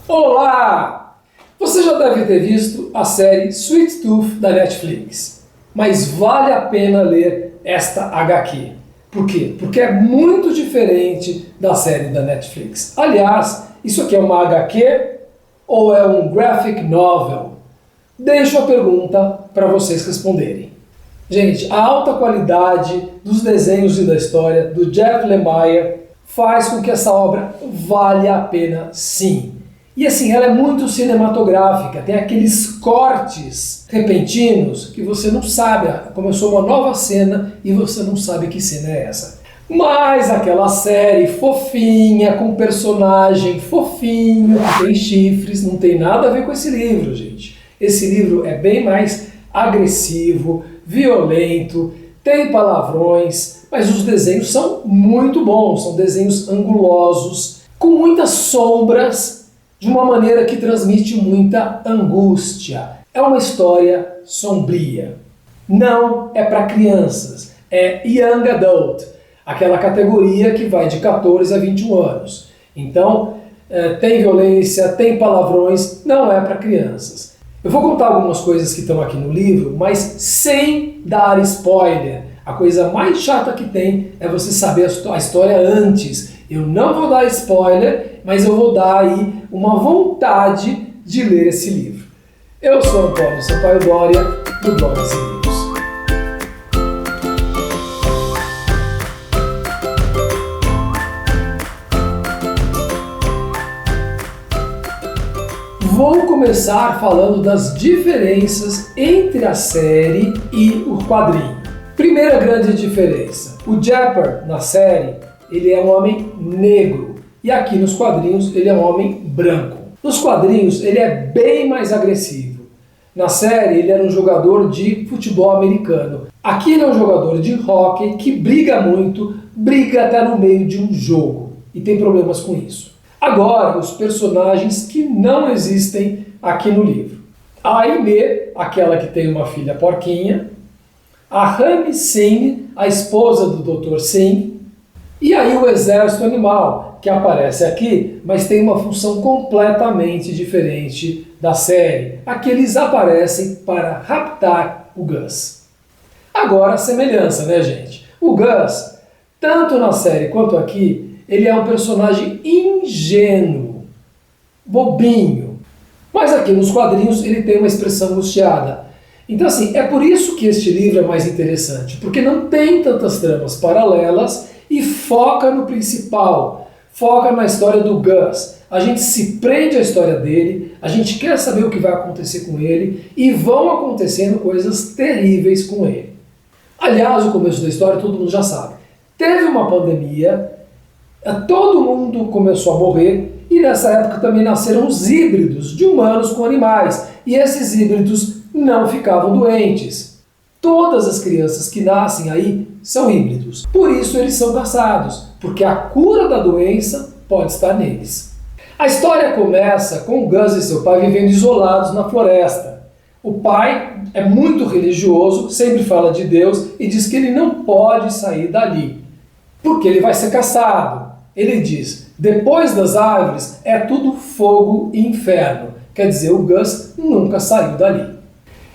Olá! Você já deve ter visto a série Sweet Tooth da Netflix, mas vale a pena ler esta HQ. Por quê? Porque é muito diferente da série da Netflix. Aliás, isso aqui é uma HQ ou é um graphic novel? Deixo a pergunta para vocês responderem. Gente, a alta qualidade dos desenhos e da história do Jeff Lemire faz com que essa obra valha a pena sim. E assim, ela é muito cinematográfica, tem aqueles cortes repentinos que você não sabe, começou uma nova cena e você não sabe que cena é essa. Mas aquela série fofinha, com personagem fofinho, que tem chifres, não tem nada a ver com esse livro, gente. Esse livro é bem mais agressivo, violento, tem palavrões, mas os desenhos são muito bons, são desenhos angulosos, com muitas sombras, de uma maneira que transmite muita angústia. É uma história sombria. Não é para crianças, é Young Adult, aquela categoria que vai de 14 a 21 anos. Então, tem violência, tem palavrões, não é para crianças. Eu vou contar algumas coisas que estão aqui no livro, mas sem dar spoiler. A coisa mais chata que tem é você saber a história antes. Eu não vou dar spoiler, mas eu vou dar aí uma vontade de ler esse livro. Eu sou Antônio Sampaio Doria, do Blogs e Livros. Vou começar falando das diferenças entre a série e o quadrinho. Primeira grande diferença. O Japper, na série, ele é um homem negro. E aqui nos quadrinhos ele é um homem branco. Nos quadrinhos ele é bem mais agressivo. Na série ele era um jogador de futebol americano. Aqui ele é um jogador de hóquei que briga muito, briga até no meio de um jogo. E tem problemas com isso. Agora, os personagens que não existem aqui no livro. A Aimee, aquela que tem uma filha porquinha. A Rami Singh, a esposa do Dr. Singh. E aí o Exército Animal, que aparece aqui, mas tem uma função completamente diferente da série. Aqui eles aparecem para raptar o Gus. Agora a semelhança, né, gente? O Gus, tanto na série quanto aqui, ele é um personagem ingênuo, bobinho. Mas aqui nos quadrinhos ele tem uma expressão angustiada. Então assim, é por isso que este livro é mais interessante, porque não tem tantas tramas paralelas e foca no principal, foca na história do Gus. A gente se prende à história dele, a gente quer saber o que vai acontecer com ele e vão acontecendo coisas terríveis com ele. Aliás, o começo da história todo mundo já sabe. Teve uma pandemia, todo mundo começou a morrer e nessa época também nasceram os híbridos de humanos com animais e esses híbridos não ficavam doentes. Todas as crianças que nascem aí são híbridos. Por isso eles são caçados, porque a cura da doença pode estar neles. A história começa com o Gus e seu pai vivendo isolados na floresta. O pai é muito religioso, sempre fala de Deus e diz que ele não pode sair dali, porque ele vai ser caçado. Ele diz, depois das árvores é tudo fogo e inferno. Quer dizer, o Gus nunca saiu dali.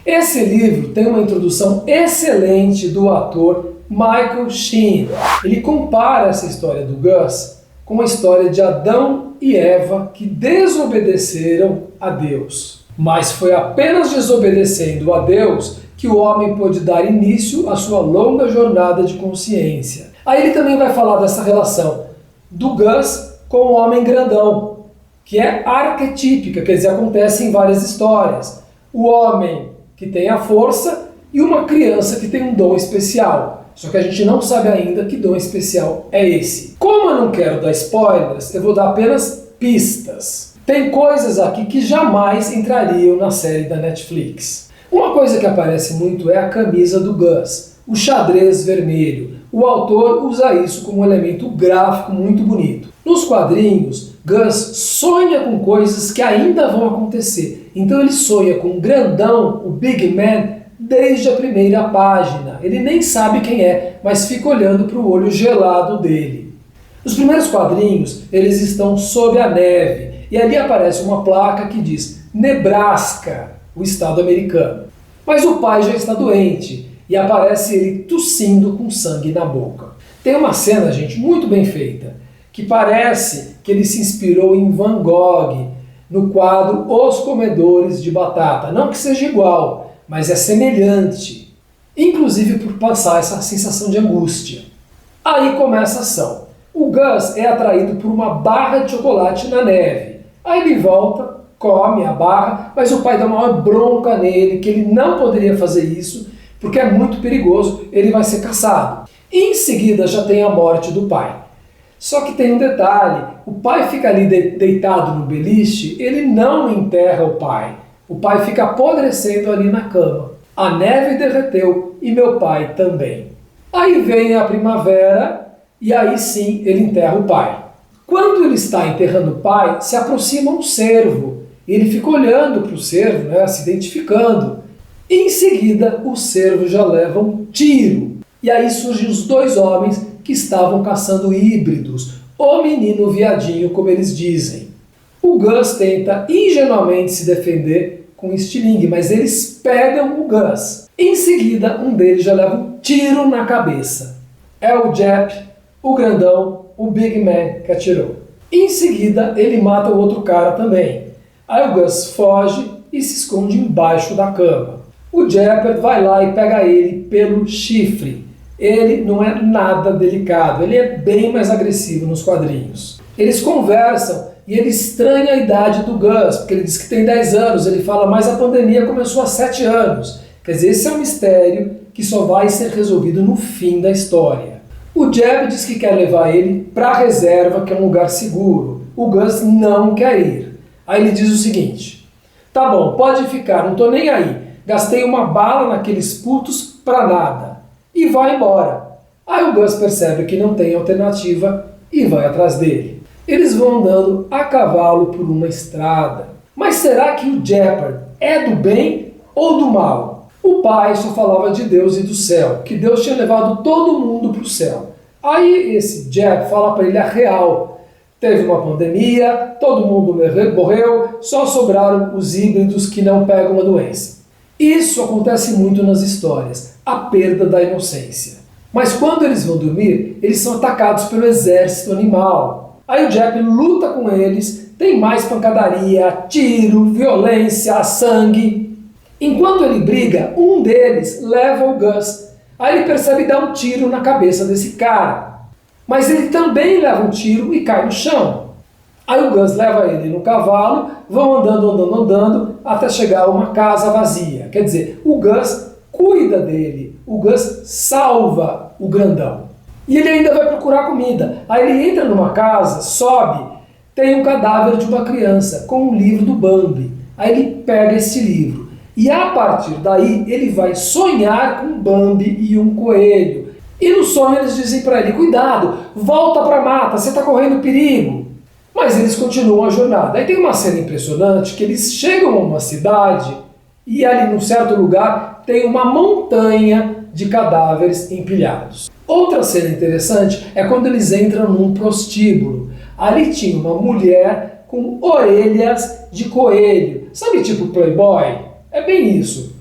Esse livro tem uma introdução excelente do ator Michael Sheen. Ele compara essa história do Gus com a história de Adão e Eva que desobedeceram a Deus. Mas foi apenas desobedecendo a Deus que o homem pôde dar início à sua longa jornada de consciência. Aí ele também vai falar dessa relação do Gus com o homem grandão, que é arquetípica, quer dizer, acontece em várias histórias. O homem que tem a força e uma criança que tem um dom especial. Só que a gente não sabe ainda que dom especial é esse. Como eu não quero dar spoilers, eu vou dar apenas pistas. Tem coisas aqui que jamais entrariam na série da Netflix. Uma coisa que aparece muito é a camisa do Gus, o xadrez vermelho. O autor usa isso como um elemento gráfico muito bonito. Nos quadrinhos, Gus sonha com coisas que ainda vão acontecer. Então ele sonha com o grandão, o Big Man, desde a primeira página. Ele nem sabe quem é, mas fica olhando para o olho gelado dele. Os primeiros quadrinhos, eles estão sob a neve. e ali aparece uma placa que diz Nebraska, o estado americano. Mas o pai já está doente e aparece ele tossindo com sangue na boca. Tem uma cena, gente, muito bem feita, que parece que ele se inspirou em Van Gogh, no quadro Os Comedores de Batata. Não que seja igual, mas é semelhante, inclusive por passar essa sensação de angústia. Aí começa a ação. O Gus é atraído por uma barra de chocolate na neve. Aí ele volta, come a barra, mas o pai dá uma bronca nele, que ele não poderia fazer isso, porque é muito perigoso, ele vai ser caçado. E em seguida já tem a morte do pai. Só que tem um detalhe, o pai fica ali deitado no beliche, ele não enterra o pai fica apodrecendo ali na cama. A neve derreteu e meu pai também. Aí vem a primavera e aí sim ele enterra o pai. Quando ele está enterrando o pai, se aproxima um cervo. Ele fica olhando para o cervo, se identificando. Em seguida, o cervo já leva um tiro. E aí surgem os dois homens que estavam caçando híbridos, o menino viadinho, como eles dizem. O Gus tenta ingenuamente se defender com estilingue, mas eles pegam o Gus. Em seguida, um deles já leva um tiro na cabeça. É o Jep, o grandão, o Big Man que atirou. Em seguida, ele mata o outro cara também. Aí o Gus foge e se esconde embaixo da cama. O Jep vai lá e pega ele pelo chifre. Ele não é nada delicado, ele é bem mais agressivo nos quadrinhos. Eles conversam e ele estranha a idade do Gus, porque ele diz que tem 10 anos, ele fala, mas a pandemia começou há 7 anos. Quer dizer, esse é um mistério que só vai ser resolvido no fim da história. O Jeb diz que quer levar ele para a reserva, que é um lugar seguro. O Gus não quer ir. Aí ele diz o seguinte, tá bom, pode ficar, não tô nem aí. Gastei uma bala naqueles putos pra nada. E vai embora. Aí o Gus percebe que não tem alternativa e vai atrás dele. Eles vão andando a cavalo por uma estrada. Mas será que o Jepard é do bem ou do mal? O pai só falava de Deus e do céu, que Deus tinha levado todo mundo para o céu. Aí esse Jep fala para ele a real. Teve uma pandemia, todo mundo morreu, só sobraram os híbridos que não pegam a doença. Isso acontece muito nas histórias, a perda da inocência. Mas quando eles vão dormir, eles são atacados pelo exército animal. Aí o Jep luta com eles, tem mais pancadaria, tiro, violência, sangue. Enquanto ele briga, um deles leva o Gus. Aí ele percebe dar um tiro na cabeça desse cara. Mas ele também leva um tiro e cai no chão. Aí o Gus leva ele no cavalo, vão andando, até chegar a uma casa vazia. Quer dizer, o Gus cuida dele, o Gus salva o grandão. E ele ainda vai procurar comida. Aí ele entra numa casa, sobe, tem um cadáver de uma criança com um livro do Bambi. Aí ele pega esse livro. E a partir daí ele vai sonhar com Bambi e um coelho. E no sonho eles dizem para ele, cuidado, volta para a mata, você está correndo perigo. Mas eles continuam a jornada. Aí tem uma cena impressionante que eles chegam a uma cidade e ali num certo lugar tem uma montanha de cadáveres empilhados. Outra cena interessante é quando eles entram num prostíbulo. Ali tinha uma mulher com orelhas de coelho. Sabe, tipo Playboy? É bem isso.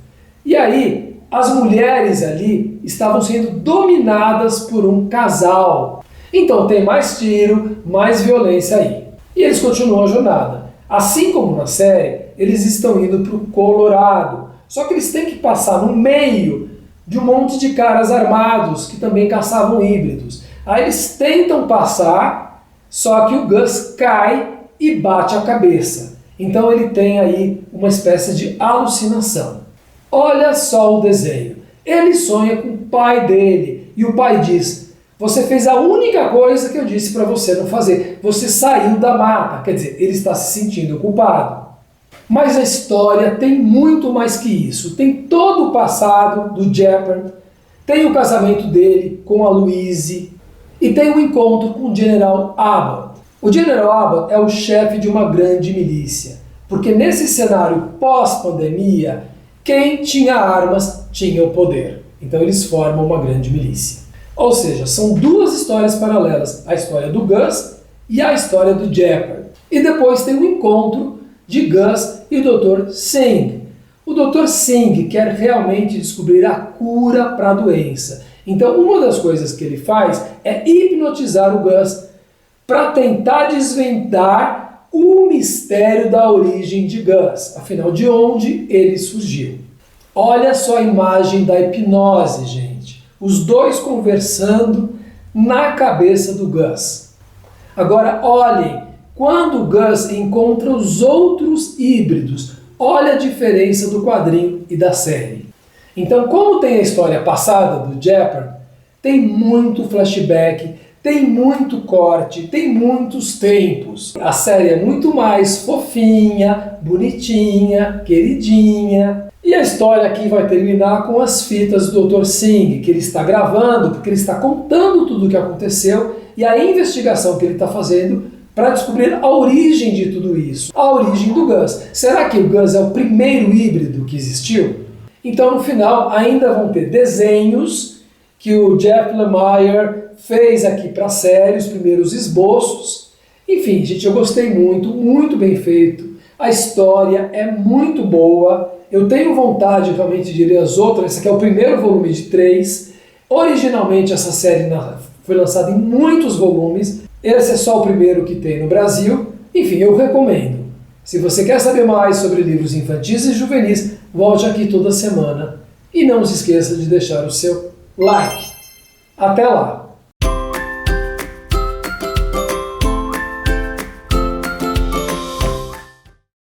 E aí, as mulheres ali estavam sendo dominadas por um casal. Então tem mais tiro, mais violência aí. E eles continuam a jornada. Assim como na série, eles estão indo para o Colorado. Só que eles têm que passar no meio de um monte de caras armados que também caçavam híbridos. Aí eles tentam passar, só que o Gus cai e bate a cabeça. Então ele tem aí uma espécie de alucinação. Olha só o desenho. Ele sonha com o pai dele e o pai diz, você fez a única coisa que eu disse para você não fazer. Você saiu da mata. Quer dizer, ele está se sentindo culpado. Mas a história tem muito mais que isso. Tem todo o passado do Jepard, tem o casamento dele com a Louise e tem o encontro com o General Abbott. O General Abbott é o chefe de uma grande milícia, porque nesse cenário pós-pandemia, quem tinha armas tinha o poder. Então eles formam uma grande milícia. Ou seja, são duas histórias paralelas, a história do Gus e a história do Jepard. E depois tem o encontro de Gus e o Dr. Singh. O Dr. Singh quer realmente descobrir a cura para a doença. Então, uma das coisas que ele faz é hipnotizar o Gus para tentar desvendar o mistério da origem de Gus, afinal, de onde ele surgiu. Olha só a imagem da hipnose, gente. Os dois conversando na cabeça do Gus. Agora, olhem, quando o Gus encontra os outros híbridos, olha a diferença do quadrinho e da série. Então, como tem a história passada do Jeopardy, tem muito flashback, tem muito corte, tem muitos tempos. A série é muito mais fofinha, bonitinha, queridinha. E a história aqui vai terminar com as fitas do Dr. Singh, que ele está gravando, porque ele está contando tudo o que aconteceu e a investigação que ele está fazendo para descobrir a origem de tudo isso, a origem do Gus. Será que o Gus é o primeiro híbrido que existiu? Então, no final, ainda vão ter desenhos que o Jeff Lemire fez aqui para a série, os primeiros esboços. Enfim, gente, eu gostei muito, muito bem feito. A história é muito boa. Eu tenho vontade realmente de ler as outras. Esse aqui é o primeiro volume de 3. Originalmente essa série foi lançada em muitos volumes. Esse é só o primeiro que tem no Brasil. Enfim, eu recomendo. Se você quer saber mais sobre livros infantis e juvenis, volte aqui toda semana. E não se esqueça de deixar o seu like. Até lá!